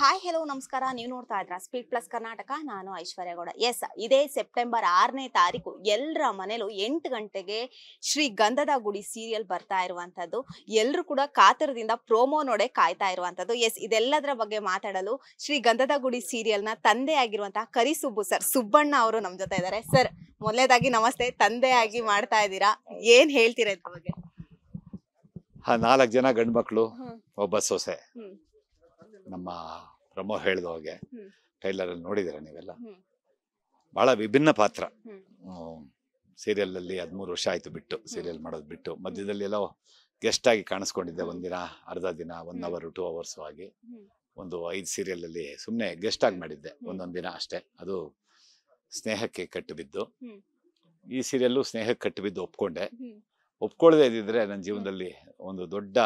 Hi hello ನಮಸ್ಕಾರ. ನೀವು ನೋಡ್ತಾ ಇದ್ರ ಸ್ಪೀಡ್ ಪ್ಲಸ್ ಕರ್ನಾಟಕ. ನಾನು ಐಶ್ವರ್ಯ ಗೌಡ. ಎಸ್, ಇದೇ ಸೆಪ್ಟೆಂಬರ್ 6ನೇ ತಾರೀಕು ಎಲ್ಲರ ಮನೇಲೂ 8 ಗಂಟೆಗೆ ಶ್ರೀ ಗಂಧದ ಗುಡಿ ಸೀರಿಯಲ್ ಬರ್ತಾ ಇರುವಂತದ್ದು. ಎಲ್ಲರೂ ಕೂಡ ಕಾತರದಿಂದ ಪ್ರೋಮೋ ನೋಡೇ ಕಾಯ್ತಾ ಇರುವಂತದ್ದು. ಎಸ್, ಇದೆಲ್ಲದರ ಬಗ್ಗೆ ಮಾತಾಡಲು ಶ್ರೀ ಗಂಧದ ಗುಡಿ ಸೀರಿಯಲ್ನ ತಂದೆ ಆಗಿರುವಂತಹ ಕರಿಸುಬ್ಬು ಸರ್, ಸುಬ್ಬಣ್ಣ ಅವರು ನಮ್ಮ ಜೊತೆ ಇದ್ದಾರೆ. ಸರ್, ಮೊದಲನೇದಾಗಿ ನಮಸ್ತೆ. ತಂದೆಯಾಗಿ ಮಾಡ್ತಾ ಇದ್ದೀರಾ, ಏನ್ ಹೇಳ್ತೀರಾ ಇದ್ರ ಬಗ್ಗೆ? 4 ಜನ ಗಂಡು ಮಕ್ಕಳು, ಒಬ್ಬ ಸೊಸೆ. ನಮ್ಮ ಪ್ರಮೋ ಹೇಳಿದ ಹಾಗೆ ಟ್ರೈಲರ್ ಅಲ್ಲಿ ನೋಡಿದಿರ ನೀವೆಲ್ಲ. ಬಹಳ ವಿಭಿನ್ನ ಪಾತ್ರ. ಸೀರಿಯಲ್ ಅಲ್ಲಿ 13 ವರ್ಷ ಆಯ್ತು ಬಿಟ್ಟು, ಸೀರಿಯಲ್ ಮಾಡೋದು ಬಿಟ್ಟು. ಮಧ್ಯದಲ್ಲಿ ಎಲ್ಲೋ ಗೆಸ್ಟ್ ಆಗಿ ಕಾಣಿಸ್ಕೊಂಡಿದ್ದೆ, ಒಂದಿನ ಅರ್ಧ ದಿನ, 1 ಅವರ್ 2 ಅವರ್ಸ್ ಆಗಿ ಒಂದು 5 ಸೀರಿಯಲ್ ಅಲ್ಲಿ ಸುಮ್ಮನೆ ಗೆಸ್ಟ್ ಆಗಿ ಮಾಡಿದ್ದೆ, ಒಂದೊಂದು ದಿನ ಅಷ್ಟೇ. ಅದು ಸ್ನೇಹಕ್ಕೆ ಕಟ್ಟು ಬಿದ್ದು. ಈ ಸೀರಿಯಲ್ಲು ಸ್ನೇಹಕ್ಕೆ ಕಟ್ಟು ಬಿದ್ದು ಒಪ್ಕೊಳ್ಳದೆ ಇದ್ದಿದ್ರೆ ನನ್ನ ಜೀವನದಲ್ಲಿ ಒಂದು ದೊಡ್ಡ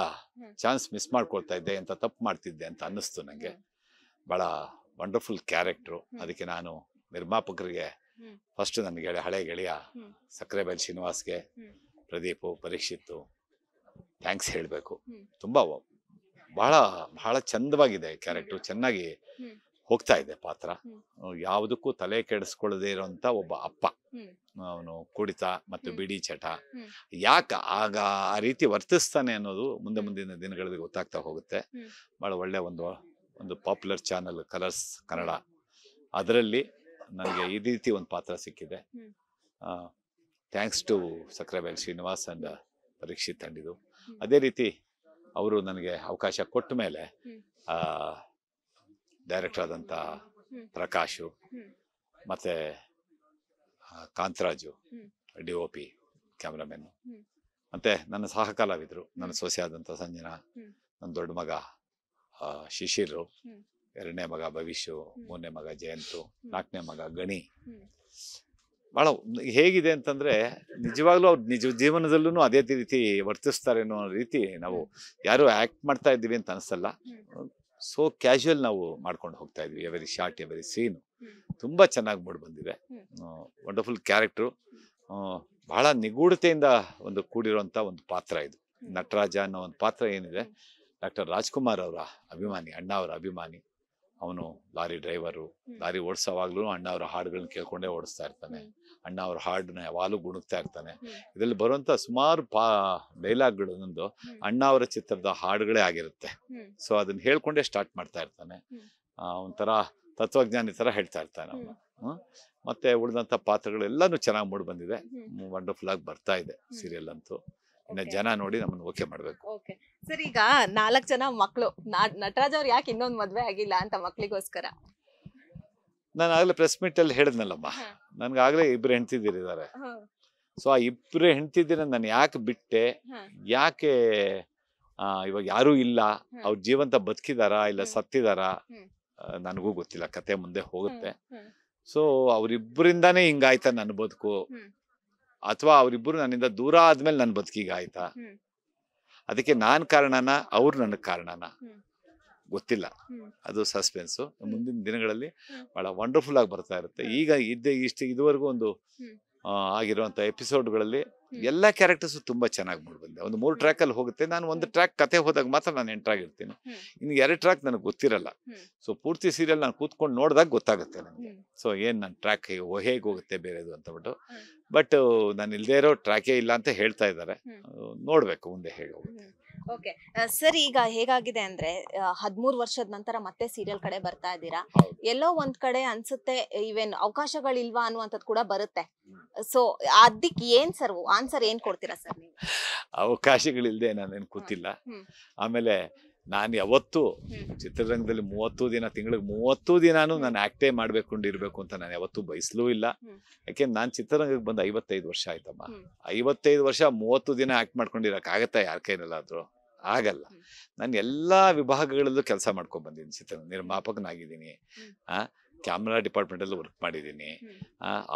ಚಾನ್ಸ್ ಮಿಸ್ ಮಾಡ್ಕೊಳ್ತಾ ಇದ್ದೆ, ಅಂತ ತಪ್ಪು ಮಾಡ್ತಿದ್ದೆ ಅಂತ ಅನ್ನಿಸ್ತು ನನಗೆ. ಬಹಳ ವಂಡರ್ಫುಲ್ ಕ್ಯಾರೆಕ್ಟ್ರು. ಅದಕ್ಕೆ ನಾನು ನಿರ್ಮಾಪಕರಿಗೆ ಫಸ್ಟ್ ನನ್ನ ಹಳೆ ಗೆಳೆಯ ಸಕ್ಕರೆಬೈಲ್ ಶ್ರೀನಿವಾಸ್ಗೆ, ಪ್ರದೀಪು, ಪರೀಕ್ಷಿತ್ತು ಥ್ಯಾಂಕ್ಸ್ ಹೇಳಬೇಕು. ತುಂಬಾ ಬಹಳ ಬಹಳ ಚಂದವಾಗಿದೆ ಕ್ಯಾರೆಕ್ಟ್ರು, ಚೆನ್ನಾಗಿ ಹೋಗ್ತಾ ಇದೆ ಪಾತ್ರ. ಯಾವುದಕ್ಕೂ ತಲೆ ಕೆಡಿಸ್ಕೊಳ್ಳದೆ ಇರೋಂಥ ಒಬ್ಬ ಅಪ್ಪ. ಅವನು ಕುಡಿತ ಮತ್ತು ಬಿಡಿ ಚಟ ಯಾಕೆ ಆಗ ಆ ರೀತಿ ವರ್ತಿಸ್ತಾನೆ ಅನ್ನೋದು ಮುಂದಿನ ದಿನಗಳಲ್ಲಿ ಗೊತ್ತಾಗ್ತಾ ಹೋಗುತ್ತೆ. ಬಹಳ ಒಳ್ಳೆ ಒಂದು ಪಾಪ್ಯುಲರ್ ಚಾನಲ್ ಕಲರ್ಸ್ ಕನ್ನಡ, ಅದರಲ್ಲಿ ನನಗೆ ಈ ರೀತಿ ಒಂದು ಪಾತ್ರ ಸಿಕ್ಕಿದೆ. Thanks to Sakkarebail Srinivas and Parikshit ತಂಡಿದು. ಅದೇ ರೀತಿ ಅವರು ನನಗೆ ಅವಕಾಶ ಕೊಟ್ಟ ಮೇಲೆ ಡೈರೆಕ್ಟರ್ ಆದಂಥ ಪ್ರಕಾಶು ಮತ್ತೆ ಕಾಂತರಾಜು DOP ಕ್ಯಾಮ್ರಾಮನ್, ಮತ್ತೆ ನನ್ನ ಸಹಕಲಾವಿದರು, ನನ್ನ ಸೊಸೆ ಆದಂಥ ಸಂಜನಾ, ನನ್ನ ದೊಡ್ಡ ಮಗ ಶಿಶಿರು, 2ನೇ ಮಗ ಭವಿಷ್ಯು, 3ನೇ ಮಗ ಜಯಂತು, 4ನೇ ಮಗ ಗಣಿ. ಬಹಳ ಹೇಗಿದೆ ಅಂತಂದ್ರೆ ನಿಜವಾಗ್ಲೂ ಅವ್ರು ನಿಜ ಜೀವನದಲ್ಲೂ ಅದೇ ರೀತಿ ವರ್ತಿಸ್ತಾರೆ ಅನ್ನೋ ರೀತಿ ನಾವು ಯಾರು ಆಕ್ಟ್ ಮಾಡ್ತಾ ಇದ್ದೀವಿ ಅಂತ ಅನಿಸಲ್ಲ. ಸೊ ಕ್ಯಾಶುವಲ್ ನಾವು ಮಾಡ್ಕೊಂಡು ಹೋಗ್ತಾ ಇದ್ವಿ. ಎವರಿ ಶಾರ್ಟ್, ಎವರಿ ಸೀನ್ ತುಂಬಾ ಚೆನ್ನಾಗಿ ಮೂಡಿ ಬಂದಿದೆ. Wonderful character. ಬಹಳ ನಿಗೂಢತೆಯಿಂದ ಕೂಡಿರುವಂತ ಒಂದು ಪಾತ್ರ ಇದು. ನಟರಾಜ ಅನ್ನೋ ಒಂದು ಪಾತ್ರ ಏನಿದೆ, ಡಾಕ್ಟರ್ ರಾಜ್ಕುಮಾರ್ ಅವರ ಅಭಿಮಾನಿ, ಅಣ್ಣ ಅವರ ಅಭಿಮಾನಿ. ಅವನು ಲಾರಿ ಡ್ರೈವರು, ಲಾರಿ ಓಡಿಸೋವಾಗ್ಲೂ ಅಣ್ಣ ಅವರ ಹಾಡುಗಳನ್ನ ಕೇಳ್ಕೊಂಡೇ ಓಡಿಸ್ತಾ ಇರ್ತಾನೆ. ಅಣ್ಣ ಅವ್ರ ಹಾಡನ್ನ ಯಾವಾಗಲೂ ಗುಣಗ್ತಾ ಇರ್ತಾನೆ. ಇದರಲ್ಲಿ ಬರುವಂತ ಸುಮಾರು ಡೈಲಾಗ್ಗಳು ನಂದು ಅಣ್ಣ ಅವರ ಚಿತ್ರದ ಹಾಡುಗಳೇ ಆಗಿರುತ್ತೆ. ಸೊ ಅದನ್ನ ಹೇಳ್ಕೊಂಡೇ ಸ್ಟಾರ್ಟ್ ಮಾಡ್ತಾ ಇರ್ತಾನೆ. ಒಂಥರ ತತ್ವಜ್ಞಾನಿ ತರ ಹೇಳ್ತಾ ಇರ್ತಾನೆ ಅವನು. ಮತ್ತೆ ಉಳಿದಂತ ಪಾತ್ರಗಳೆಲ್ಲಾನು ಚೆನ್ನಾಗಿ ಮೂಡಿ ಬಂದಿದೆ. ವಂಡರ್ಫುಲ್ ಆಗಿ ಬರ್ತಾ ಇದೆ ಸೀರಿಯಲ್ ಅಂತೂ. ಇನ್ನ ಜನ ನೋಡಿ ನಮ್ಮನ್ನು ಓಕೆ ಮಾಡ್ಬೇಕು. ಸರ್, ಈಗ 4 ಜನ ಮಕ್ಕಳು, ನಟರಾಜ್ ಅವ್ರು ಯಾಕೆ ಇನ್ನೊಂದು ಮದ್ವೆ ಆಗಿಲ್ಲ ಅಂತ ಮಕ್ಳಿಗೋಸ್ಕರ? ನಾನು ಆಗ್ಲೇ ಪ್ರೆಸ್ ಮೀಟ್ ಅಲ್ಲಿ ಹೇಳಿದ್ನಲ್ಲಮ್ಮ, ನನ್ಗಾಗ್ಲೇ 2 ಹೆಂಡ್ತಿದಿರಿದ್ದಾರೆ. ಸೊ ಆ 2 ಹೆಂಡ್ತಿದಿರ ನಾನು ಯಾಕೆ ಬಿಟ್ಟೆ, ಯಾಕೆ ಇವಾಗ ಯಾರೂ ಇಲ್ಲ, ಅವ್ರ ಜೀವಂತ ಬದುಕಿದಾರಾ ಇಲ್ಲ ಸತ್ತಿದಾರಾ ನನಗೂ ಗೊತ್ತಿಲ್ಲ. ಕತೆ ಮುಂದೆ ಹೋಗುತ್ತೆ. ಸೊ ಅವ್ರಿಬ್ಬರಿಂದಾನೇ ಹಿಂಗಾಯ್ತಾ ನನ್ನ ಬದುಕು, ಅಥವಾ ಅವರಿಬ್ಬರು ನನ್ನಿಂದ ದೂರ ಆದ್ಮೇಲೆ ನನ್ನ ಬದುಕಿಗೆ ಆಯ್ತಾ, ಅದಕ್ಕೆ ನಾನ್ ಕಾರಣನ ಅವ್ರು ನನಗ್ ಕಾರಣನ ಗೊತ್ತಿಲ್ಲ. ಅದು ಸಸ್ಪೆನ್ಸು. ಮುಂದಿನ ದಿನಗಳಲ್ಲಿ ಬಹಳ ವಂಡರ್ಫುಲ್ ಆಗಿ ಬರ್ತಾ ಇರುತ್ತೆ. ಈಗ ಇದುವರೆಗೂ ಆಗಿರುವಂತ ಎಪಿಸೋಡ್ಗಳಲ್ಲಿ ಎಲ್ಲ ಕ್ಯಾರೆಕ್ಟರ್ಸ್ ತುಂಬಾ ಚೆನ್ನಾಗಿ ಮೂಡಿ ಬಂದೆ. ಒಂದು 3 ಟ್ರ್ಯಾಕ್ ಅಲ್ಲಿ ಹೋಗುತ್ತೆ. ನಾನು ಒಂದು ಟ್ರ್ಯಾಕ್ ಕತೆ ಹೋದಾಗ ಮಾತ್ರ ನಾನು ಎಂಟ್ರಾಗಿರ್ತೀನಿ. ಇನ್ನು 2 ಟ್ರ್ಯಾಕ್ ನನಗೆ ಗೊತ್ತಿರಲ್ಲ. ಸೊ ಪೂರ್ತಿ ಸೀರಿಯಲ್ ನಾನು ಕೂತ್ಕೊಂಡು ನೋಡಿದಾಗ ಗೊತ್ತಾಗುತ್ತೆ ನನಗೆ. ಸೊ ನನ್ನ ಟ್ರ್ಯಾಕ್ ಹೇಗೆ ಹೋಗುತ್ತೆ ಬೇರೆದು ಅಂತ ಬಿಟ್ಟು. ಬಟ್ ನಾನು ಇಲ್ದೇ ಇರೋ ಟ್ರ್ಯಾಕೇ ಇಲ್ಲ ಅಂತ ಹೇಳ್ತಾ ಇದ್ದಾರೆ. ನೋಡ್ಬೇಕು ಮುಂದೆ ಹೇಗೆ ಹೋಗುತ್ತೆ. ಓಕೆ ಸರ್, ಈಗ ಹೇಗಾಗಿದೆ ಅಂದ್ರೆ 13 ವರ್ಷದ ನಂತರ ಮತ್ತೆ ಸೀರಿಯಲ್ ಕಡೆ ಬರ್ತಾ ಇದ್ದೀರಾ. ಎಲ್ಲೋ ಒಂದ್ ಕಡೆ ಅನ್ಸುತ್ತೆ ಇವೇನ್ ಅವಕಾಶಗಳಿಲ್ವಾ ಅನ್ನುವಂಥದ್ದು ಕೂಡ ಬರುತ್ತೆ. ಸೊ ಅದಕ್ಕೆ ಏನ್ ಸರ್ ಆನ್ಸರ್ ಏನ್ ಕೊಡ್ತೀರಾ ಸರ್ ನೀವು? ಅವಕಾಶಗಳಿಲ್ದೆ ನಾನೇನು ಕೂತಿಲ್ಲ. ಆಮೇಲೆ ನಾನು ಯಾವತ್ತೂ ಚಿತ್ರರಂಗದಲ್ಲಿ 30 ದಿನ, ತಿಂಗಳಿಗೆ 30 ದಿನಾನು ನಾನು ಆಕ್ಟೇ ಮಾಡ್ಬೇಕೊಂಡಿರ್ಬೇಕು ಅಂತ ನಾನು ಯಾವತ್ತೂ ಬಯಸ್ಲೂ ಇಲ್ಲ. ಯಾಕೆಂದ್ರೆ ನಾನು ಚಿತ್ರರಂಗಕ್ಕೆ ಬಂದು 55 ವರ್ಷ ಆಯ್ತಮ್ಮ. 55 ವರ್ಷ 30 ದಿನ ಆಕ್ಟ್ ಮಾಡ್ಕೊಂಡಿರಕ್ ಆಗತ್ತಾ ಯಾರ ಕೈನಲ್ಲಾದ್ರು? ಆಗಲ್ಲ. ನಾನು ಎಲ್ಲಾ ವಿಭಾಗಗಳಲ್ಲೂ ಕೆಲಸ ಮಾಡ್ಕೊಂಡ್ ಬಂದಿದ್ದೀನಿ. ನಿರ್ಮಾಪಕನಾಗಿದ್ದೀನಿ, ಕ್ಯಾಮ್ರಾ ಡಿಪಾರ್ಟ್ಮೆಂಟಲ್ಲಿ ವರ್ಕ್ ಮಾಡಿದ್ದೀನಿ,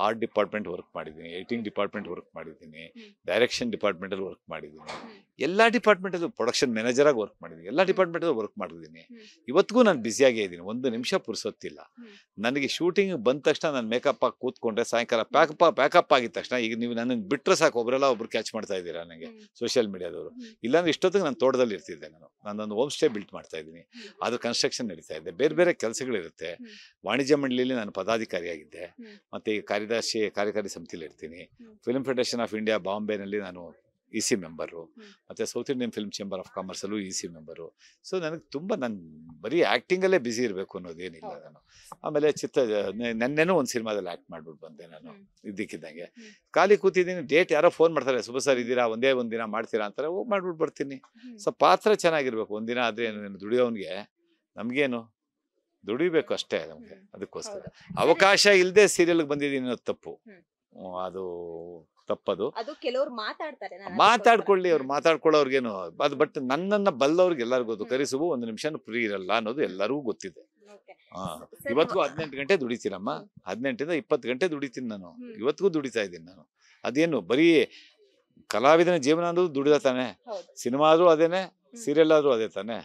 ಆರ್ಟ್ ಡಿಪಾರ್ಟ್ಮೆಂಟ್ ವರ್ಕ್ ಮಾಡಿದ್ದೀನಿ, ಎಡಿಟಿಂಗ್ ಡಿಪಾರ್ಟ್ಮೆಂಟ್ ವರ್ಕ್ ಮಾಡಿದ್ದೀನಿ, ಡೈರೆಕ್ಷನ್ ಡಿಪಾರ್ಟ್ಮೆಂಟಲ್ಲಿ ವರ್ಕ್ ಮಾಡಿದ್ದೀನಿ, ಎಲ್ಲ ಡಿಪಾರ್ಟ್ಮೆಂಟಲ್ಲೂ ಪ್ರೊಡಕ್ಷನ್ ಮ್ಯಾನೇಜರಾಗಿ ವರ್ಕ್ ಮಾಡಿದ್ದೀನಿ, ಎಲ್ಲ ಡಿಪಾರ್ಟ್ಮೆಂಟಲ್ಲೂ ವರ್ಕ್ ಮಾಡಿದ್ದೀನಿ. ಇವತ್ತಿಗೂ ನಾನು ಬ್ಯುಸಿಯಾಗೇ ಇದ್ದೀನಿ, ಒಂದು ನಿಮಿಷ ಪುರ್ಸೊತ್ತಿಲ್ಲ. ನನಗೆ ಶೂಟಿಂಗ್ ಬಂದ ತಕ್ಷಣ ನಾನು ಮೇಕಪ್ ಹಾಕಿ ಕೂತ್ಕೊಂಡ್ರೆ ಸಾಯಂಕಾಲ ಪ್ಯಾಕಪ್ ಆಗಿದ ತಕ್ಷಣ, ಈಗ ನೀವು ನನ್ನನ್ನು ಬಿಟ್ಟರೆ ಸಾಕು ಒಬ್ಬರು ಕ್ಯಾಚ್ ಮಾಡ್ತಾ ಇದ್ದೀರಾ ನನಗೆ ಸೋಷಿಯಲ್ ಮೀಡಿಯಾದವರು. ಇಲ್ಲಾಂದ್ರೆ ಇಷ್ಟೊತ್ತಿಗೆ ನಾನು ತೋಟದಲ್ಲಿ ಇರ್ತಿದ್ದೆ. ನಾನೊಂದು ಹೋಮ್ ಸ್ಟೇ ಬಿಲ್ಟ್ ಮಾಡ್ತಾ ಇದ್ದೀನಿ, ಅದ್ರ ಕನ್ಸ್ಟ್ರಕ್ಷನ್ ನಡೀತಾ ಇದೆ, ಬೇರೆ ಬೇರೆ ಕೆಲಸಗಳಿರುತ್ತೆ. ವಾಣಿಜ್ಯ ಮಂಡಳಿಯಲ್ಲಿ ನಾನು ಪದಾಧಿಕಾರಿಯಾಗಿದ್ದೆ, ಮತ್ತು ಈ ಕಾರ್ಯಕಾರಿ ಸಮಿತಿಯಲ್ಲಿ ಇರ್ತೀನಿ. ಫಿಲ್ಮ್ ಫೆಡರೇಷನ್ ಆಫ್ ಇಂಡಿಯಾ ಬಾಂಬೆನಲ್ಲಿ ನಾನು EC ಮೆಂಬರು, ಮತ್ತು south Indian film chamber of ಕಾಮರ್ಸಲ್ಲೂ EC ಮೆಂಬರು. ಸೊ ನನಗೆ ತುಂಬ ನಾನು ಬರೀ ಆ್ಯಕ್ಟಿಂಗಲ್ಲೇ ಬ್ಯುಸಿ ಇರಬೇಕು ಅನ್ನೋದೇನಿಲ್ಲ ನಾನು. ಆಮೇಲೆ ನೆನ್ನೆನೂ ಒಂದು ಸಿನಿಮಾದಲ್ಲಿ ಆ್ಯಕ್ಟ್ ಮಾಡ್ಬಿಟ್ಟು ಬಂದೆ ನಾನು ಇದ್ದಕ್ಕಿದ್ದಂಗೆ. ಖಾಲಿ ಕೂತಿದ್ದೀನಿ, ಡೇಟ್ ಯಾರೋ ಫೋನ್ ಮಾಡ್ತಾರೆ, ಶುಭ ಸರ್ ಇದ್ದೀರಾ, ಒಂದೇ ಒಂದು ದಿನ ಮಾಡ್ತೀರಾ ಅಂತಾರೆ, ಹೋಗಿ ಮಾಡ್ಬಿಟ್ಟು ಬರ್ತೀನಿ. ಸೊ ಪಾತ್ರ ಚೆನ್ನಾಗಿರ್ಬೇಕು, ಒಂದಿನ ಆದರೆ ದುಡಿಯೋನಿಗೆ ನಮಗೇನು ದುಡಿಬೇಕು ಅಷ್ಟೇ ನಮಗೆ. ಅದಕ್ಕೋಸ್ಕರ ಅವಕಾಶ ಇಲ್ಲದೆ ಸೀರಿಯಲ್ಗೆ ಬಂದಿದ್ದೀನಿ ಅನ್ನೋದು ತಪ್ಪು, ಅದು ತಪ್ಪದು. ಕೆಲವರು ಮಾತಾಡ್ಕೊಳ್ಳಿ, ಅವ್ರು ಮಾತಾಡ್ಕೊಳ್ಳೋರ್ಗೇನು ಅದು. ಬಟ್ ನನ್ನನ್ನು ಬಲ್ಲವ್ರಿಗೆ ಎಲ್ಲರಿಗೂ ಗೊತ್ತು, ಕರಿಸುಬು ಒಂದು ನಿಮಿಷನೂ ಫ್ರೀ ಇರಲ್ಲ ಅನ್ನೋದು ಎಲ್ಲರಿಗೂ ಗೊತ್ತಿದೆ. ಇವತ್ತಿಗೂ 18 ಗಂಟೆ ದುಡಿತೀನಮ್ಮ, 18ಇಂದ 20 ಗಂಟೆ ದುಡಿತೀನಿ ನಾನು. ಇವತ್ತಿಗೂ ದುಡಿತಾ ಇದ್ದೀನಿ ನಾನು. ಅದೇನು ಬರೀ ಕಲಾವಿದನ ಜೀವನ ಅನ್ನೋದು ದುಡಿದ ತಾನೆ, ಸಿನಿಮಾ ಆದ್ರೂ ಅದೇನೆ, ಸೀರಿಯಲ್ ಆದ್ರೂ ಅದೇ ತಾನೆ.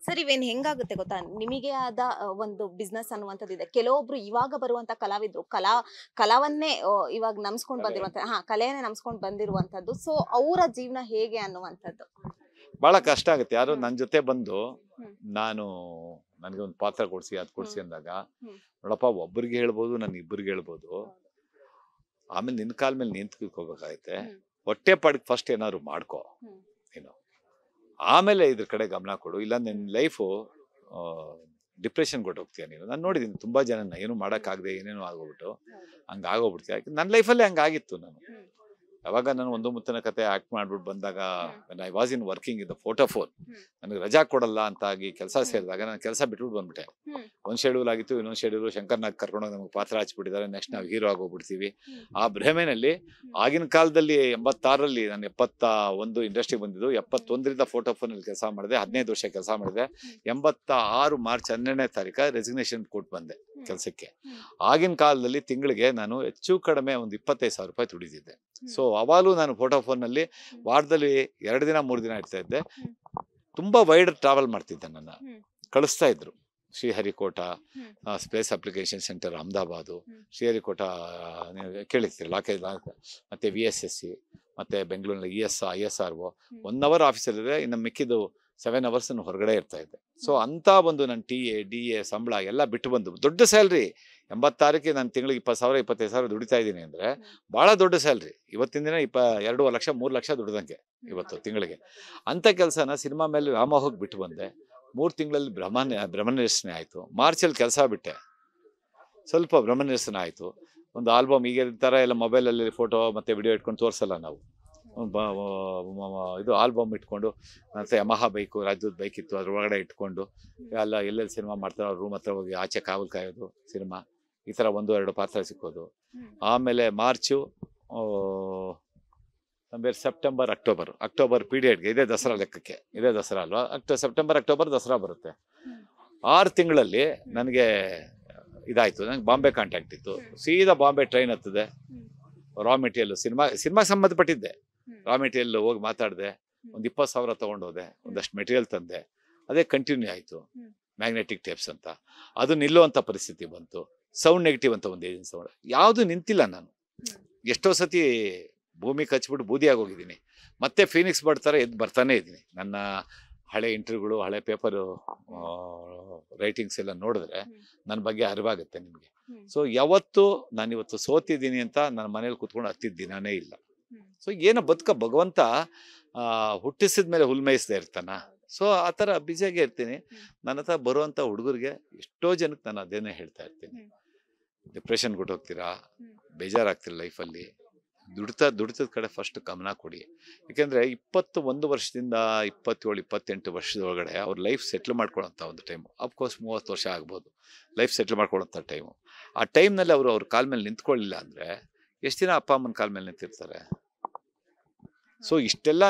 ಸರ್, ಇವೇನ್ ಹೆಂಗಾಗುತ್ತೆ ಗೊತ್ತಾ, ನಿಮಗೆ ಆದ ಒಂದು ಬಿಸ್ನೆಸ್ ಅನ್ನುವಂಥದ್ದು ಇದೆ. ಕೆಲವೊಬ್ರು ಇವಾಗ ಬರುವಂತ ಕಲಾವಿದ್ರು ಕಲಾವನ್ನೇ ಇವಾಗ ನಮ್ಸ್ಕೊಂಡ್ ಬಂದಿರುವಂತ ಕಲೆಯನ್ನೇ ನಮ್ಸ್ಕೊಂಡ್ ಬಂದಿರುವಂತದ್ದು. ಸೊ ಅವರ ಜೀವನ ಹೇಗೆ ಅನ್ನುವಂಥದ್ದು ಬಹಳ ಕಷ್ಟ ಆಗುತ್ತೆ. ಯಾರು ನನ್ನ ಜೊತೆ ಬಂದು ನನಗೆ ಒಂದು ಪಾತ್ರ ಕೊಡ್ಸಿ ಅದ್ ಕೊಡ್ಸಿ ಅಂದಾಗ, ನೋಡಪ್ಪ ಒಬ್ಬರಿಗೆ ಹೇಳ್ಬೋದು, ನಾನು ಇಬ್ಬರಿಗೆ ಹೇಳ್ಬೋದು, ಆಮೇಲೆ ನಿನ್ ಕಾಲ ಮೇಲೆ ನಿಂತ್ಕೋಬೇಕಾಗತ್ತೆ. ಹೊಟ್ಟೆ ಪಾಡಿಗೆ ಫಸ್ಟ್ ಏನಾದ್ರು ಮಾಡ್ಕೋ ನೀನು, ಆಮೇಲೆ ಇದ್ರ ಕಡೆ ಗಮನ ಕೊಡು. ಇಲ್ಲ ನಿನ್ನ ಲೈಫು ಡಿಪ್ರೆಷನ್ ಕೊಟ್ಟೋಗ್ತೀಯ ನೀನು. ನಾನು ನೋಡಿದ್ದೀನಿ ತುಂಬ ಜನ ಏನು ಮಾಡೋಕ್ಕಾಗದೆ ಏನೇನೋ ಆಗೋಗ್ಬಿಟ್ಟು ಹಂಗಾಗೋಗ್ಬಿಡ್ತೀಯ. ನನ್ನ ಲೈಫಲ್ಲೇ ಹಂಗಾಗಿತ್ತು. ಯಾವಾಗ ನಾನು ಒಂದು ಮುತ್ತನ ಕತೆ ಆಕ್ಟ್ ಮಾಡ್ಬಿಟ್ಟು ಬಂದಾಗ, I was in working in the photophone, ನನಗೆ ರಜಾ ಕೊಡಲ್ಲ ಅಂತ ಆಗಿ ಕೆಲಸ ಸೇರಿದಾಗ ನಾನು ಕೆಲಸ ಬಿಟ್ಬಿಟ್ಟು ಬಂದ್ಬಿಟ್ಟೆ. ಒಂದು ಶೆಡ್ಯೂಲ್ ಆಗಿತ್ತು, ಇನ್ನೊಂದು ಶೆಡ್ಯೂಲ್ ಶಂಕರ್ನಾಗ್ ಕರ್ಕೊಂಡೋಗಿ ನಮಗೆ ಪಾತ್ರ ಹಚ್ಬಿಟ್ಟಿದ್ದಾರೆ, ನೆಕ್ಸ್ಟ್ ನಾವು ಹೀರೋ ಆಗೋಗ್ಬಿಡ್ತೀವಿ. ಆ ಭ್ರಮೆನಲ್ಲಿ ಆಗಿನ ಕಾಲದಲ್ಲಿ 86ರಲ್ಲಿ ನಾನು 71 ಇಂಡಸ್ಟ್ರಿಗೆ ಬಂದಿದ್ದು, 71ರಿಂದ ಫೋಟೋಫೋನಲ್ಲಿ ಕೆಲಸ ಮಾಡಿದೆ, 15 ವರ್ಷ ಕೆಲಸ ಮಾಡಿದೆ. 86 ಮಾರ್ಚ್ 12ನೇ ತಾರೀಕು ರೆಸಿಗ್ನೇಷನ್ ಕೊಟ್ಟು ಬಂದೆ ಕೆಲಸಕ್ಕೆ. ಆಗಿನ ಕಾಲದಲ್ಲಿ ತಿಂಗಳಿಗೆ ನಾನು ಹೆಚ್ಚು ಕಡಿಮೆ ಒಂದು 25,000 ರೂಪಾಯಿ ದುಡಿದಿದ್ದೆ. ಸೊ ಅವಾಗಲೂ ನಾನು ಫೋಟೋಫೋನಲ್ಲಿ ವಾರದಲ್ಲಿ 2 ದಿನ 3 ದಿನ ಇರ್ತಾ ಇದ್ದೆ. ತುಂಬಾ ವೈಡ್ ಟ್ರಾವೆಲ್ ಮಾಡ್ತಿದ್ದೆ. ನನ್ನ ಕಳಿಸ್ತಾ ಇದ್ರು ಶ್ರೀಹರಿಕೋಟ ಸ್ಪೇಸ್ ಅಪ್ಲಿಕೇಶನ್ ಸೆಂಟರ್ ಅಹಮದಾಬಾದು, ಶ್ರೀಹರಿಕೋಟ ಕೇಳಿರ್ತೀರಿ ಲಾಕೇಜ್, ಮತ್ತೆ VSSC, ಮತ್ತೆ ಬೆಂಗಳೂರಿನಲ್ಲಿ ISRO 1 ಅವರ್ ಆಫೀಸಲ್ಲಿದೆ, ಇನ್ನು ಮಿಕ್ಕಿದ್ದು 7 ಅವರ್ಸ್ ಹೊರಗಡೆ ಇರ್ತಾ ಇದ್ದೆ. ಸೊ ಅಂತ ಒಂದು ನನ್ನ TA DA ಸಂಬಳ ಎಲ್ಲ ಬಿಟ್ಟು ಬಂದು, ದೊಡ್ಡ ಸ್ಯಾಲ್ರಿ 86ಕ್ಕೆ ನಾನು ತಿಂಗಳಿಗೆ 20,000 25,000 ದುಡಿತಾ ಇದ್ದೀನಿ ಅಂದರೆ ಭಾಳ ದೊಡ್ಡ ಸ್ಯಾಲ್ರಿ. ಇವತ್ತಿನ ದಿನ 2 ಲಕ್ಷ 3 ಲಕ್ಷ ದುಡ್ದಂಗೆ ಇವತ್ತು ತಿಂಗಳಿಗೆ. ಅಂಥ ಕೆಲಸನ ಸಿನಿಮಾ ಮೇಲೆ ವ್ಯಾಮೋಹಕ್ಕೆ ಬಿಟ್ಟು ಬಂದೆ. 3 ತಿಂಗಳಲ್ಲಿ ಬ್ರಹ್ಮನಿರಸನೆ ಆಯಿತು. ಮಾರ್ಚಲ್ಲಿ ಕೆಲಸ ಬಿಟ್ಟೆ, ಸ್ವಲ್ಪ ಬ್ರಹ್ಮನಿರಸನ ಆಯಿತು. ಒಂದು ಆಲ್ಬಮ್ ಈಗ ಥರ ಎಲ್ಲ ಮೊಬೈಲಲ್ಲಿ ಫೋಟೋ ಮತ್ತು ವಿಡಿಯೋ ಇಟ್ಕೊಂಡು ತೋರಿಸಲ್ಲ ನಾವು. ಇದು ಆಲ್ಬಮ್ ಇಟ್ಕೊಂಡು, ಮತ್ತು ಯಮಹಾ ಬೈಕು, ರಾಜದೂತ್ ಬೈಕ್ ಇತ್ತು, ಅದ್ರ ಒಳಗಡೆ ಇಟ್ಕೊಂಡು ಎಲ್ಲ ಎಲ್ಲೆಲ್ಲಿ ಸಿನಿಮಾ ಮಾಡ್ತಾರೋ ಅವ್ರ ರೂಮ್ ಹತ್ರ ಹೋಗಿ ಆಚೆ ಕಾವಲು ಕಾಯೋದು ಸಿನಿಮಾ, ಈ ಥರ 1-2 ಪಾತ್ರ ಸಿಕ್ಕೋದು. ಆಮೇಲೆ ಮಾರ್ಚು, ಸೆಪ್ಟೆಂಬರ್, ಅಕ್ಟೋಬರ್ ಪೀರಿಯಡ್ಗೆ, ಇದೇ ದಸರಾ ಲೆಕ್ಕಕ್ಕೆ, ಇದೇ ದಸರಾ ಅಲ್ವಾ, ಸೆಪ್ಟೆಂಬರ್ ಅಕ್ಟೋಬರ್ ದಸರಾ ಬರುತ್ತೆ. 6 ತಿಂಗಳಲ್ಲಿ ನನಗೆ ಇದಾಯಿತು. ನನಗೆ ಬಾಂಬೆ ಕಾಂಟ್ಯಾಕ್ಟ್ ಇತ್ತು. ಸೀದಾ ಬಾಂಬೆ ಟ್ರೈನ್ ಹತ್ತದೆ. ರಾ ಮೆಟೀರಿಯಲ್ ಸಿನಿಮಾಗೆ ಸಂಬಂಧಪಟ್ಟಿದ್ದೆ. ರಾ ಮೆಟೀರಿಯಲ್ ಹೋಗಿ ಮಾತಾಡಿದೆ, ಒಂದು 20,000 ತೊಗೊಂಡೋದೆ, ಒಂದಷ್ಟು ಮೆಟೀರಿಯಲ್ ತಂದೆ. ಅದೇ ಕಂಟಿನ್ಯೂ ಆಯಿತು. ಮ್ಯಾಗ್ನೆಟಿಕ್ ಟೇಪ್ಸ್ ಅಂತ, ಅದು ನಿಲ್ಲುವಂಥ ಪರಿಸ್ಥಿತಿ ಬಂತು. ಸೌಂಡ್ ನೆಗೆಟಿವ್ ಅಂತ ಒಂದು ಏಜೆನ್ಸಿ ತಗೊಂಡೆ. ಯಾವುದು ನಿಂತಿಲ್ಲ. ನಾನು ಎಷ್ಟೋ ಸತಿ ಭೂಮಿ ಕಚ್ಬಿಟ್ಟು ಬೂದಿಯಾಗಿ ಹೋಗಿದ್ದೀನಿ. ಮತ್ತೆ ಫೀನಿಕ್ಸ್ ಬರ್ತಾರೆ ಎದ್ದು ಬರ್ತಾನೆ ಇದ್ದೀನಿ. ನನ್ನ ಹಳೆ ಇಂಟರ್ವ್ಯೂಗಳು, ಹಳೆ ಪೇಪರು ರೈಟಿಂಗ್ಸ್ ಎಲ್ಲ ನೋಡಿದ್ರೆ ನನ್ನ ಬಗ್ಗೆ ಅರಿವಾಗುತ್ತೆ ನಿಮಗೆ. ಸೊ ಯಾವತ್ತು ನಾನಿವತ್ತು ಸೋತಿದ್ದೀನಿ ಅಂತ ನನ್ನ ಮನೇಲಿ ಕೂತ್ಕೊಂಡು ಹತ್ತಿದ ದಿನಾನೇ ಇಲ್ಲ. ಸೊ ಏನೋ ಭಗವಂತ ಹುಟ್ಟಿಸಿದ ಮೇಲೆ ಹುಲ್ಮೇಯಿಸ್ದೇ ಇರ್ತಾನ. ಸೊ ಆ ಥರ ಬ್ಯುಸಿಯಾಗೇ ಇರ್ತೀನಿ. ನನ್ನ ಹತ್ರ ಬರುವಂಥ ಹುಡುಗರಿಗೆ ಎಷ್ಟೋ ಜನಕ್ಕೆ ನಾನು ಅದೇನೇ ಹೇಳ್ತಾ ಇರ್ತೀನಿ, ಡಿಪ್ರೆಷನ್ ಕೊಟ್ಟೋಗ್ತೀರಾ, ಬೇಜಾರಾಗ್ತೀರ ಲೈಫಲ್ಲಿ, ದುಡಿತದ ಕಡೆ ಫಸ್ಟ್ ಗಮನ ಕೊಡಿ. ಯಾಕೆಂದರೆ 21 ವರ್ಷದಿಂದ 27-28 ವರ್ಷದೊಳಗಡೆ ಅವ್ರ ಲೈಫ್ ಸೆಟ್ಲ್ ಮಾಡ್ಕೊಳ್ಳೋಂಥ ಒಂದು ಟೈಮು. ಅಫ್ಕೋರ್ಸ್ 30 ವರ್ಷ ಆಗ್ಬೋದು ಲೈಫ್ ಸೆಟ್ಲ್ ಮಾಡ್ಕೊಳ್ಳೋಂಥ ಟೈಮು. ಆ ಟೈಮ್ನಲ್ಲಿ ಅವ್ರ ಕಾಲ ಮೇಲೆ ನಿಂತ್ಕೊಳ್ಳಿಲ್ಲ ಅಂದರೆ ಎಷ್ಟು ದಿನ ಅಪ್ಪ ಅಮ್ಮನ ಕಾಲ ಮೇಲೆ ನಿಂತಿರ್ತಾರೆ? ಸೊ ಇಷ್ಟೆಲ್ಲ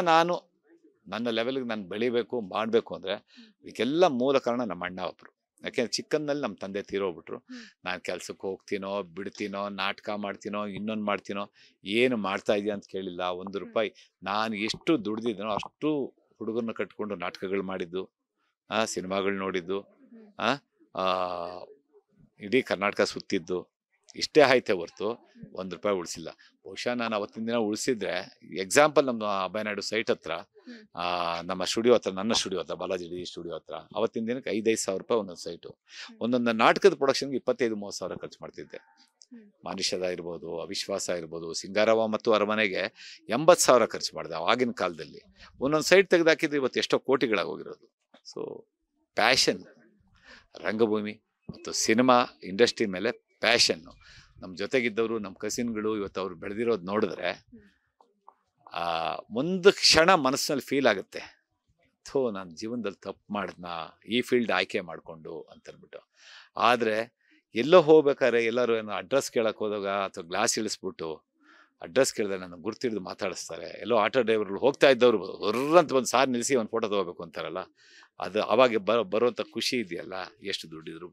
ನನ್ನ ಲೆವೆಲ್ಗೆ ನಾನು ಬೆಳಿಬೇಕು ಮಾಡಬೇಕು ಅಂದರೆ ಇದಕ್ಕೆಲ್ಲ ಮೂಲ ಕಾರಣ ನಮ್ಮ ಅಣ್ಣ ಒಬ್ಬರು. ಯಾಕೆಂದ್ರೆ ಚಿಕ್ಕಂದಲ್ಲಿ ನಮ್ಮ ತಂದೆ ತೀರೋಗ್ಬಿಟ್ರು. ನಾನು ಕೆಲ್ಸಕ್ಕೆ ಹೋಗ್ತೀನೋ ಬಿಡ್ತೀನೋ ನಾಟಕ ಮಾಡ್ತೀನೋ ಇನ್ನೊಂದು ಮಾಡ್ತೀನೋ ಏನು ಮಾಡ್ತಾ ಇದೆಯಾ ಅಂತ ಕೇಳಿಲ್ಲ. 1 ರೂಪಾಯಿ ನಾನು ಎಷ್ಟು ದುಡ್ದಿದ್ದೀನೋ ಅಷ್ಟು ಹುಡುಗರನ್ನ ಕಟ್ಕೊಂಡು ನಾಟಕಗಳು ಮಾಡಿದ್ದು, ಸಿನಿಮಾಗಳು ನೋಡಿದ್ದು, ಇಡೀ ಕರ್ನಾಟಕ ಸುತ್ತಿದ್ದು, ಇಷ್ಟೇ ಆಯ್ತೆ ಹೊರ್ತು 1 ರೂಪಾಯಿ ಉಳಿಸಿಲ್ಲ. ಬಹುಶಃ ನಾನು ಅವತ್ತಿನ ದಿನ ಉಳಿಸಿದ್ರೆ, ಎಕ್ಸಾಂಪಲ್ ನಮ್ಮ ಅಭಯನಾಯ್ಡು ಸೈಟ್ ಹತ್ರ, ನಮ್ಮ ಸ್ಟುಡಿಯೋ ಹತ್ರ, ನನ್ನ ಸ್ಟುಡಿಯೋ ಹತ್ರ, ಬಾಲಾಜಿ ಡಿ ಸ್ಟುಡಿಯೋ ಹತ್ರ ಅವತ್ತಿನ ದಿನಕ್ಕೆ 5,000 ರೂಪಾಯಿ ಒಂದೊಂದು ಸೈಟು. ಒಂದೊಂದು ನಾಟಕದ ಪ್ರೊಡಕ್ಷನ್ಗೆ 25-30 ಸಾವಿರ ಖರ್ಚು ಮಾಡ್ತಿದ್ದೆ. ಮಾನುಷ್ಯದ ಇರ್ಬೋದು, ಅವಿಶ್ವಾಸ ಇರ್ಬೋದು, ಸಿಂಗಾರವ ಮತ್ತು ಅರಮನೆಗೆ 80 ಸಾವಿರ ಖರ್ಚು ಮಾಡಿದೆ ಆಗಿನ ಕಾಲದಲ್ಲಿ. ಒಂದೊಂದು ಸೈಟ್ ತೆಗೆದಾಕಿದ್ರೆ ಇವತ್ತು ಎಷ್ಟೋ ಕೋಟಿಗಳಾಗೋಗಿರೋದು. ಸೊ ಪ್ಯಾಷನ್, ರಂಗಭೂಮಿ ಮತ್ತು ಸಿನಿಮಾ ಇಂಡಸ್ಟ್ರಿ ಮೇಲೆ ಪ್ಯಾಷನ್ನು. ನಮ್ಮ ಜೊತೆಗಿದ್ದವರು, ನಮ್ಮ ಕಸಿನ್ಗಳು ಇವತ್ತು ಅವ್ರು ಬೆಳೆದಿರೋದು ನೋಡಿದ್ರೆ ಒಂದು ಕ್ಷಣ ಮನಸ್ಸಿನಲ್ಲಿ ಫೀಲ್ ಆಗುತ್ತೆ, ಥೋ ನಾನು ಜೀವನದಲ್ಲಿ ತಪ್ಪು ಮಾಡಿದ್ನಾ ಈ ಫೀಲ್ಡ್ ಆಯ್ಕೆ ಮಾಡಿಕೊಂಡು ಅಂತಂದ್ಬಿಟ್ಟು. ಆದರೆ ಎಲ್ಲೋ ಹೋಗ್ಬೇಕಾದ್ರೆ ಎಲ್ಲರೂ ಏನೋ ಅಡ್ರೆಸ್ ಕೇಳಕ್ಕೆ ಹೋದಾಗ ಅಥವಾ ಗ್ಲಾಸ್ ಇಳಿಸ್ಬಿಟ್ಟು ಅಡ್ರೆಸ್ ಕೇಳಿದ್ರೆ ನನ್ನ ಗುರ್ತಿಡಿದು ಮಾತಾಡಿಸ್ತಾರೆ. ಎಲ್ಲೋ ಆಟೋ ಡ್ರೈವರ್ಗಳು ಹೋಗ್ತಾ ಇದ್ದವರು ಹೊರ್ರಂತ ಒಂದು ಸಾರ್ ನಿಲ್ಲಿಸಿ ಒಂದು ಫೋಟೋ ತೊಗೋಬೇಕು ಅಂತಾರಲ್ಲ, ಅದು ಅವಾಗ ಬರುವಂಥ ಖುಷಿ ಇದೆಯಲ್ಲ, ಎಷ್ಟು ದುಡ್ಡಿದ್ರು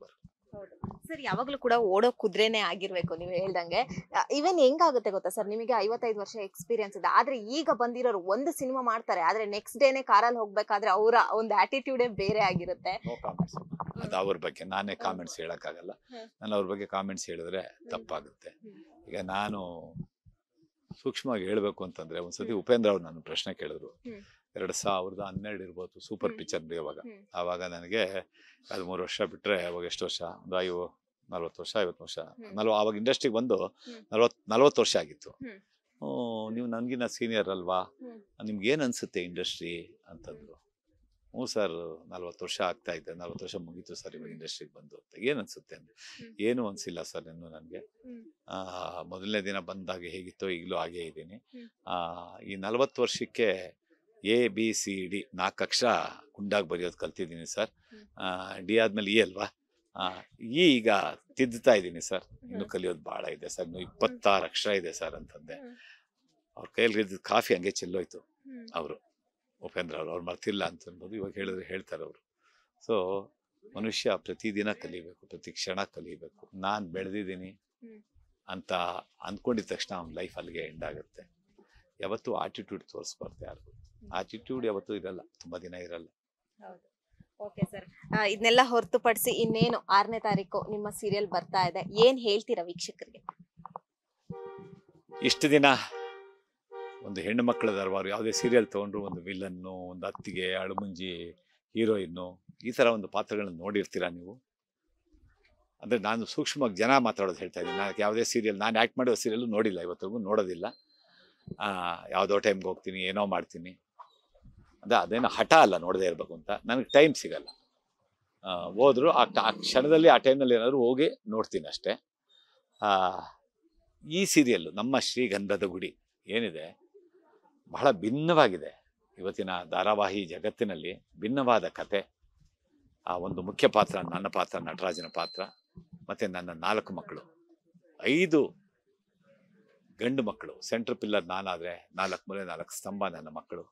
ಸರ್. ಯಾವಾಗ್ಲೂ ಕೂಡ ಓಡೋ ಕುದುರೆನೇ ಆಗಿರ್ಬೇಕು ನೀವು ಹೇಳ್ದಂಗೆ. ಇವನ್ ಹೆಂಗಾಗುತ್ತೆ ಗೊತ್ತಾ ಸರ್, ನಿಮಗೆ 55 ವರ್ಷ ಎಕ್ಸ್ಪೀರಿಯನ್ಸ್ ಇದೆ, ಆದ್ರೆ ಈಗ ಬಂದಿರೋರು ಒಂದು ಸಿನಿಮಾ ಮಾಡ್ತಾರೆ, ಆದ್ರೆ ನೆಕ್ಸ್ಟ್ ಡೇನೆ ಕಾರಲ್ಲಿ ಹೋಗ್ಬೇಕಾದ್ರೆ ಅವರ ಒಂದು ಆಟಿಟ್ಯೂಡೇ ಬೇರೆ ಆಗಿರುತ್ತೆ. ಅದು ಅವ್ರ ಬಗ್ಗೆ ನಾನೇ ಕಾಮೆಂಟ್ಸ್ ಹೇಳಕ್ಕಾಗಲ್ಲ. ನಾನು ಅವ್ರ ಬಗ್ಗೆ ಕಾಮೆಂಟ್ಸ್ ಹೇಳಿದ್ರೆ ತಪ್ಪಾಗುತ್ತೆ. ಈಗ ನಾನು ಸೂಕ್ಷ್ಮವಾಗಿ ಹೇಳ್ಬೇಕು ಅಂತಂದ್ರೆ, ಒಂದ್ಸತಿ ಉಪೇಂದ್ರ ಅವ್ರು ನನ್ನ ಪ್ರಶ್ನೆ ಕೇಳಿದ್ರು. 2012 ಇರ್ಬೋದು, ಸೂಪರ್ ಪಿಕ್ಚರ್ ನಡೆಯುವಾಗ. ಆವಾಗ ನನಗೆ 13 ವರ್ಷ ಬಿಟ್ರೆ, ಅವಾಗ ಎಷ್ಟು ವರ್ಷ, ಒಂದು 40 ವರ್ಷ 50 ವರ್ಷ, ಆವಾಗ ಇಂಡಸ್ಟ್ರಿಗೆ ಬಂದು 40 ವರ್ಷ ಆಗಿತ್ತು. ನೀವು ನನಗಿನ್ನ ಸೀನಿಯರ್ ಅಲ್ವಾ, ನಿಮ್ಗೆ ಏನ್ ಅನ್ಸುತ್ತೆ ಇಂಡಸ್ಟ್ರಿ ಅಂತಂದ್ರು. ಹ್ಞೂ ಸರ್ 40 ವರ್ಷ ಆಗ್ತಾ ಇದೆ, 40 ವರ್ಷ ಮುಗೀತು ಸರ್ ಇವಾಗ ಇಂಡಸ್ಟ್ರಿಗೆ ಬಂದು ಅಂತ. ಏನ್ ಅನ್ಸುತ್ತೆ ಅಂದ್ರೆ, ಏನು ಅನ್ಸಿಲ್ಲ ಸರ್ ಇನ್ನು ನನಗೆ. ಮೊದಲನೇ ದಿನ ಬಂದಾಗ ಹೇಗಿತ್ತೋ ಈಗಲೂ ಹಾಗೇ ಇದ್ದೀನಿ. ಈ 40 ವರ್ಷಕ್ಕೆ ABCD 4 ಅಕ್ಷರ ಗುಂಡಾಗಿ ಬರೆಯೋದು ಕಲ್ತಿದ್ದೀನಿ ಸರ್. ಡಿ ಆದ್ಮೇಲೆ ಇ ಅಲ್ವಾ, ಈಗ ತಿದ್ದುತ್ತಾ ಇದ್ದೀನಿ ಸರ್, ಇನ್ನು ಕಲಿಯೋದು ಭಾಳ ಇದೆ ಸರ್, ಇನ್ನು 26 ಅಕ್ಷರ ಇದೆ ಸರ್ ಅಂತಂದೆ. ಅವ್ರ ಕೈಯಲ್ಲಿ ಇದ್ದ ಕಾಫಿ ಹಂಗೆ ಚೆಲ್ಲೋಯ್ತು. ಅವರು ಉಪೇಂದ್ರ ಅವ್ರು ಮರ್ತಿಲ್ಲ ಅಂತ ಅನ್ಬೋದು, ಇವಾಗ ಹೇಳಿದ್ರೆ ಹೇಳ್ತಾರೆ ಅವರು. ಸೊ ಮನುಷ್ಯ ಪ್ರತಿದಿನ ಕಲಿಬೇಕು, ಪ್ರತಿ ಕ್ಷಣ ಕಲಿಬೇಕು. ನಾನು ಬೆಳೆದಿದ್ದೀನಿ ಅಂತ ಅಂದ್ಕೊಂಡಿದ ತಕ್ಷಣ ಅವ್ನ ಲೈಫ್ ಅಲ್ಲಿಗೆ ಎಂಡ್ ಆಗುತ್ತೆ. ಯಾವತ್ತೂ ಆಟಿಟ್ಯೂಡ್ ತೋರಿಸ್ಬಾರ್ದು ಯಾರಿಗೂ. ಆಟಿಟ್ಯೂಡ್ ಯಾವತ್ತೂ ಇರಲ್ಲ, ತುಂಬಾ ದಿನ ಇರಲ್ಲ. ಓಕೆ ಸರ್, ಇದನ್ನೆಲ್ಲ ಹೊರತುಪಡಿಸಿ ಇನ್ನೇನು 6ನೇ ತಾರೀಕು ನಿಮ್ಮ ಸೀರಿಯಲ್ ಬರ್ತಾ ಇದೆ, ಏನ್ ಹೇಳ್ತೀರಾ ವೀಕ್ಷಕರಿಗೆ? ಇಷ್ಟು ದಿನ ಒಂದು ಹೆಣ್ಣು ಮಕ್ಕಳ ದರ್ಬಾರು, ಯಾವುದೇ ಸೀರಿಯಲ್ ತೊಗೊಂಡ್ರು ಒಂದು ವಿಲನ್ನು, ಒಂದು ಅತ್ತಿಗೆ, ಅಳುಮುಂಜಿ, ಹೀರೋಯಿನ್ನು, ಈ ಥರ ಒಂದು ಪಾತ್ರಗಳನ್ನ ನೋಡಿರ್ತೀರಾ ನೀವು. ಅಂದರೆ ನಾನು ಸೂಕ್ಷ್ಮವಾಗಿ ಜನ ಮಾತಾಡೋದು ಹೇಳ್ತಾ ಇದ್ದೀನಿ. ನಾನು ಯಾವುದೇ ಸೀರಿಯಲ್, ನಾನು ಆ್ಯಕ್ಟ್ ಮಾಡೋ ಸೀರಿಯಲ್ಲು ನೋಡಿಲ್ಲ, ಇವತ್ತಿಗೂ ನೋಡೋದಿಲ್ಲ. ಯಾವುದೋ ಟೈಮ್ಗೆ ಹೋಗ್ತೀನಿ, ಏನೋ ಮಾಡ್ತೀನಿ. ಅದೇನೋ ಹಠ ಅಲ್ಲ ನೋಡದೇ ಇರಬೇಕು ಅಂತ, ನನಗೆ ಟೈಮ್ ಸಿಗಲ್ಲ. ಹೋದ್ರು ಆ ಕ್ಷಣದಲ್ಲಿ, ಆ ಟೈಮ್ನಲ್ಲಿ ಏನಾದರೂ ಹೋಗಿ ನೋಡ್ತೀನಿ ಅಷ್ಟೇ. ಈ ಸೀರಿಯಲ್ಲು ನಮ್ಮ ಶ್ರೀಗಂಧದ ಗುಡಿ ಏನಿದೆ ಬಹಳ ಭಿನ್ನವಾಗಿದೆ. ಇವತ್ತಿನ ಧಾರಾವಾಹಿ ಜಗತ್ತಿನಲ್ಲಿ ಭಿನ್ನವಾದ ಕತೆ. ಆ ಒಂದು ಮುಖ್ಯ ಪಾತ್ರ, ನನ್ನ ಪಾತ್ರ, ನಟರಾಜನ ಪಾತ್ರ, ಮತ್ತು ನನ್ನ 4 ಮಕ್ಕಳು, 5 ಗಂಡು ಮಕ್ಕಳು. ಸೆಂಟ್ರ್ ಪಿಲ್ಲರ್ ನಾನಾದರೆ 4 ಮೂಲೆ 4 ಸ್ತಂಭ ನನ್ನ ಮಕ್ಕಳು.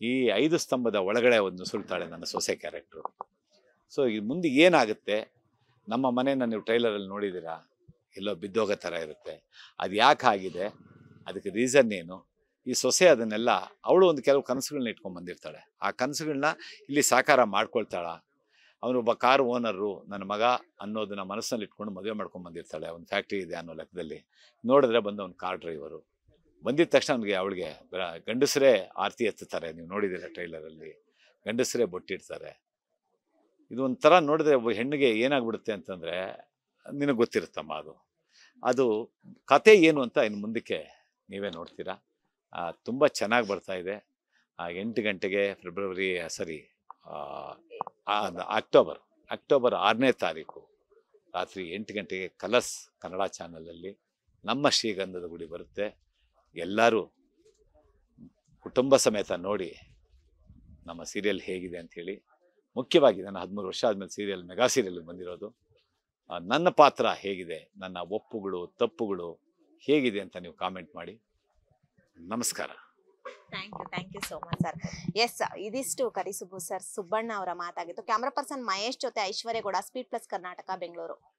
ಈ 5 ಸ್ತಂಭದ ಒಳಗಡೆ ಒಂದು ನುಸುಳ್ತಾಳೆ ನನ್ನ ಸೊಸೆ ಕ್ಯಾರೆಕ್ಟ್ರು. ಸೊ ಈ ಮುಂದೆ ಏನಾಗುತ್ತೆ, ನಮ್ಮ ಮನೆಯನ್ನು ನೀವು ಟ್ರೈಲರಲ್ಲಿ ನೋಡಿದ್ದೀರಾ, ಎಲ್ಲೋ ಬಿದ್ದೋಗೋ ಥರ ಇರುತ್ತೆ. ಅದು ಯಾಕೆ ಆಗಿದೆ, ಅದಕ್ಕೆ ರೀಸನ್ ಏನು, ಈ ಸೊಸೆ ಅದನ್ನೆಲ್ಲ ಅವಳು ಒಂದು ಕೆಲವು ಕನಸುಗಳನ್ನ ಇಟ್ಕೊಂಡು ಬಂದಿರ್ತಾಳೆ. ಆ ಕನಸುಗಳನ್ನ ಇಲ್ಲಿ ಸಾಕಾರ ಮಾಡ್ಕೊಳ್ತಾಳ. ಅವನೊಬ್ಬ ಕಾರ್ ಓನರು, ನನ್ನ ಮಗ ಅನ್ನೋದನ್ನ ಮನಸ್ಸಿನಲ್ಲಿ ಇಟ್ಕೊಂಡು ಮದುವೆ ಮಾಡ್ಕೊಂಡು ಬಂದಿರ್ತಾಳೆ. ಒಂದು ಫ್ಯಾಕ್ಟ್ರಿ ಇದೆ ಅನ್ನೋ ಲೆಕ್ಕದಲ್ಲಿ. ನೋಡಿದ್ರೆ ಬಂದ ಒಂದು ಕಾರ್ ಡ್ರೈವರು ಬಂದಿದ್ದ ತಕ್ಷಣ ಅವಳಿಗೆ ಗಂಡಸರೇ ಆರತಿ ಎತ್ತುತ್ತಾರೆ. ನೀವು ನೋಡಿದ್ದೀರ ಟ್ರೈಲರಲ್ಲಿ, ಗಂಡಸರೇ ಬೊಟ್ಟಿಡ್ತಾರೆ. ಇದು ಒಂಥರ ನೋಡಿದ್ರೆ ಒಬ್ಬ ಹೆಣ್ಣಿಗೆ ಏನಾಗ್ಬಿಡುತ್ತೆ ಅಂತಂದರೆ, ನಿನಗೆ ಗೊತ್ತಿರುತ್ತಮ್ಮ ಅದು ಕತೆ ಏನು ಅಂತ ಇನ್ನು ಮುಂದಕ್ಕೆ ನೀವೇ ನೋಡ್ತೀರಾ. ತುಂಬ ಚೆನ್ನಾಗಿ ಬರ್ತಾ ಇದೆ. 8 ಗಂಟೆಗೆ ಅಕ್ಟೋಬರ್ 6ನೇ ತಾರೀಕು ರಾತ್ರಿ 8 ಗಂಟೆಗೆ ಕಲರ್ಸ್ ಕನ್ನಡ ಚಾನಲಲ್ಲಿ ನಮ್ಮ ಶ್ರೀಗಂಧದ ಗುಡಿ ಬರುತ್ತೆ. ಎಲ್ಲರೂ ಕುಟುಂಬ ಸಮೇತ ನೋಡಿ ನಮ್ಮ ಸೀರಿಯಲ್ ಹೇಗಿದೆ ಅಂಥೇಳಿ. ಮುಖ್ಯವಾಗಿ ನಾನು 13 ವರ್ಷ ಆದಮೇಲೆ ಸೀರಿಯಲ್, ಮೆಗಾ ಸೀರಿಯಲ್ಗೆ ಬಂದಿರೋದು. ನನ್ನ ಪಾತ್ರ ಹೇಗಿದೆ, ನನ್ನ ಒಪ್ಪುಗಳು ತಪ್ಪುಗಳು ಹೇಗಿದೆ ಅಂತ ನೀವು ಕಾಮೆಂಟ್ ಮಾಡಿ. ನಮಸ್ಕಾರ. Thank you so much sir. Yes, ಇದಿಷ್ಟು ಕರಿಸುಬ್ಬು ಸರ್ ಸುಬ್ಬಣ್ಣ ಅವರ ಮಾತಾಗಿತ್ತು. ಕ್ಯಾಮ್ರಾ ಪರ್ಸನ್ ಮಹೇಶ್ ಜೊತೆ ಐಶ್ವರ್ಯ ಗೌಡ, ಸ್ಪೀಡ್ ಪ್ಲಸ್ ಕರ್ನಾಟಕ, ಬೆಂಗಳೂರು.